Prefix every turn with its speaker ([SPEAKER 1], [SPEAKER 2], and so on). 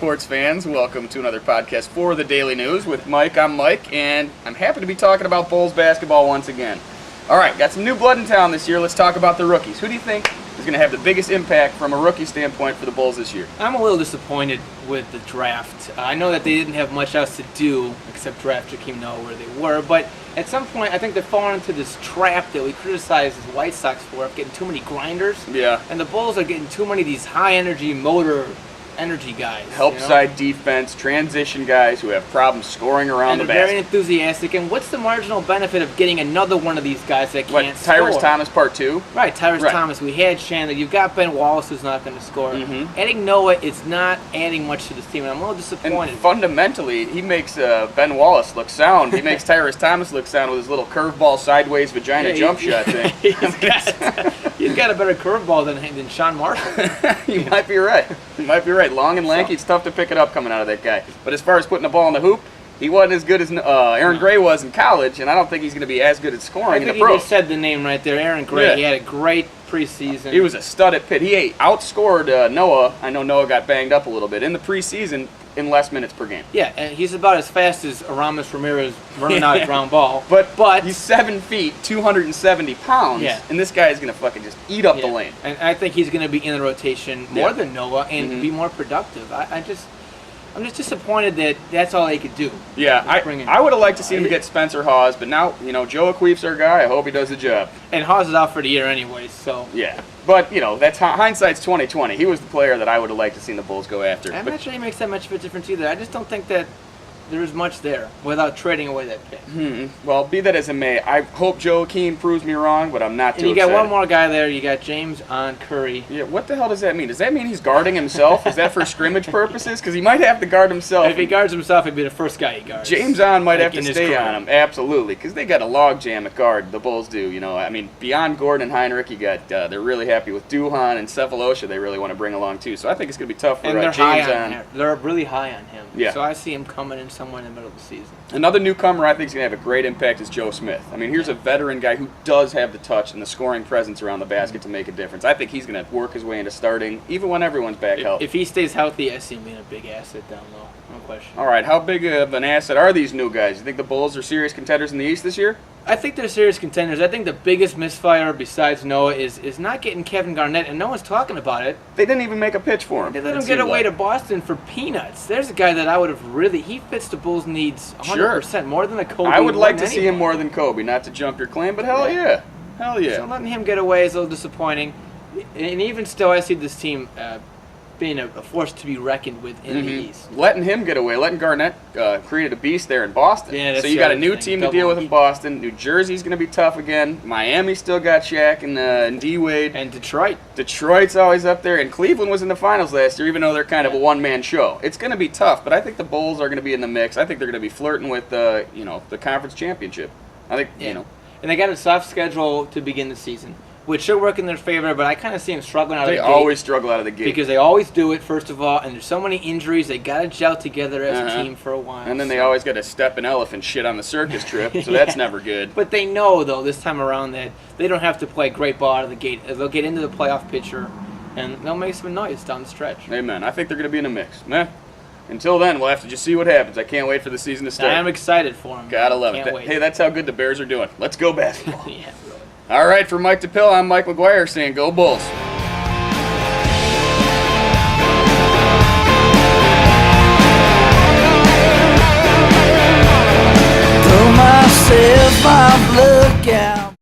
[SPEAKER 1] sports fans? Welcome to another podcast for the Daily News with Mike. I'm Mike, and I'm happy to be talking about Bulls basketball once again. All right, got some new blood in town this year. Let's talk about the rookies. Who do you think is going to have the biggest impact from a rookie standpoint for the Bulls this year?
[SPEAKER 2] I'm a little disappointed with the draft. I know that they didn't have much else to do except draft Jakeem Noah where they were, but at some point I think they're falling into this trap that we criticize the White Sox for, of getting too many grinders.
[SPEAKER 1] Yeah.
[SPEAKER 2] And the Bulls are getting too many of these high-energy energy guys.
[SPEAKER 1] Help side defense, transition guys who have problems scoring around the
[SPEAKER 2] basket. And
[SPEAKER 1] basket.
[SPEAKER 2] very enthusiastic. And what's the marginal benefit of getting another one of these guys that can't score?
[SPEAKER 1] Tyrese Thomas Part 2?
[SPEAKER 2] Right, Tyrese Thomas. We had Chandler. You've got Ben Wallace who's not going to score.
[SPEAKER 1] Mm-hmm.
[SPEAKER 2] Adding Noah is not adding much to this team, and I'm a little disappointed.
[SPEAKER 1] And fundamentally, he makes Ben Wallace look sound. He makes Tyrese Thomas look sound with his little curveball sideways vagina jump shot thing.
[SPEAKER 2] He's got a better curveball than Sean Marshall.
[SPEAKER 1] You might be right. You might be right. Long and lanky, it's tough to pick it up coming out of that guy. But as far as putting the ball in the hoop, he wasn't as good as Aaron Gray was in college, and I don't think he's going to be as good at scoring in the pros.
[SPEAKER 2] You just said the name right there, Aaron Gray. Yeah. He had a great preseason.
[SPEAKER 1] He was a stud at Pitt. He outscored Noah. I know Noah got banged up a little bit in the preseason in less minutes per game.
[SPEAKER 2] Yeah, and he's about as fast as Aramis Ramirez running out a ground ball.
[SPEAKER 1] But he's 7 feet, 270 pounds, and this guy is going to fucking just eat up the lane.
[SPEAKER 2] And I think he's going to be in the rotation more than Noah and be more productive. I'm just disappointed that that's all they could do.
[SPEAKER 1] Yeah, I would have liked to see him get Spencer Hawes, but now, Joe Aquif's our guy. I hope he does the job.
[SPEAKER 2] And Hawes is out for the year anyway, so.
[SPEAKER 1] Yeah, but, that's hindsight's 20/20. He was the player that I would have liked to see the Bulls go after.
[SPEAKER 2] I'm not sure he makes that much of a difference either. I just don't think that there's much there without trading away that pick.
[SPEAKER 1] Well, be that as it may, I hope Joakim proves me wrong, but I'm not too excited.
[SPEAKER 2] And you got one more guy there. You got James on Curry.
[SPEAKER 1] Yeah, what the hell does that mean? Does that mean he's guarding himself? Is that for scrimmage purposes? Because he might have to guard himself.
[SPEAKER 2] If he guards himself, he'd be the first guy he guards.
[SPEAKER 1] James on might have to stay on him, absolutely, because they got a log jam at guard. The Bulls do. Beyond Gordon and Heinrich, you got they're really happy with Duhan and Cephalosha. They really want to bring along too. So I think it's going to be tough for James on.
[SPEAKER 2] They're really high on him.
[SPEAKER 1] Yeah.
[SPEAKER 2] So I see him coming in somewhere in the middle of the season.
[SPEAKER 1] Another newcomer I think is going to have a great impact is Joe Smith. Here's a veteran guy who does have the touch and the scoring presence around the basket to make a difference. I think he's going to work his way into starting, even when everyone's back healthy.
[SPEAKER 2] If he stays healthy, I see him being a big asset down low. No question.
[SPEAKER 1] All right, how big of an asset are these new guys? You think the Bulls are serious contenders in the East this year?
[SPEAKER 2] I think they're serious contenders. I think the biggest misfire besides Noah is not getting Kevin Garnett, and no one's talking about it.
[SPEAKER 1] They didn't even make a pitch for him.
[SPEAKER 2] They let him get away to Boston for peanuts. There's a guy that I would have he fits the Bulls' needs 100%, more than a Kobe.
[SPEAKER 1] I would like to see him more than Kobe, not to jump your claim, but hell yeah. Hell yeah.
[SPEAKER 2] So letting him get away is a little disappointing. And even still, I see this team being a force to be reckoned with in the East.
[SPEAKER 1] Letting him get away, letting Garnett created a beast there in Boston.
[SPEAKER 2] Yeah,
[SPEAKER 1] so you got a new team to deal with in Boston. New Jersey's going to be tough again. Miami still got Shaq and D-Wade.
[SPEAKER 2] And Detroit.
[SPEAKER 1] Detroit's always up there. And Cleveland was in the finals last year, even though they're kind of a one-man show. It's going to be tough, but I think the Bulls are going to be in the mix. I think they're going to be flirting with the conference championship. I think,
[SPEAKER 2] And they got a soft schedule to begin the season, which should work in their favor, but I kind of see them struggling out of the gate.
[SPEAKER 1] They always struggle out of the gate.
[SPEAKER 2] Because they always do it, first of all, and there's so many injuries, they got to gel together as a team for a while.
[SPEAKER 1] And then they always got to step an elephant shit on the circus trip, so that's never good.
[SPEAKER 2] But they know, though, this time around that they don't have to play great ball out of the gate. They'll get into the playoff picture, and they'll make some noise down the stretch.
[SPEAKER 1] Amen. I think they're going to be in a mix. Until then, we'll have to just see what happens. I can't wait for the season to start.
[SPEAKER 2] I'm excited for them.
[SPEAKER 1] Gotta love it. Hey, that's how good the Bears are doing. Let's go basketball.
[SPEAKER 2] Yeah, really.
[SPEAKER 1] All right, for Mike DePill, I'm Mike McGuire saying go Bulls.
[SPEAKER 3] Myself, I've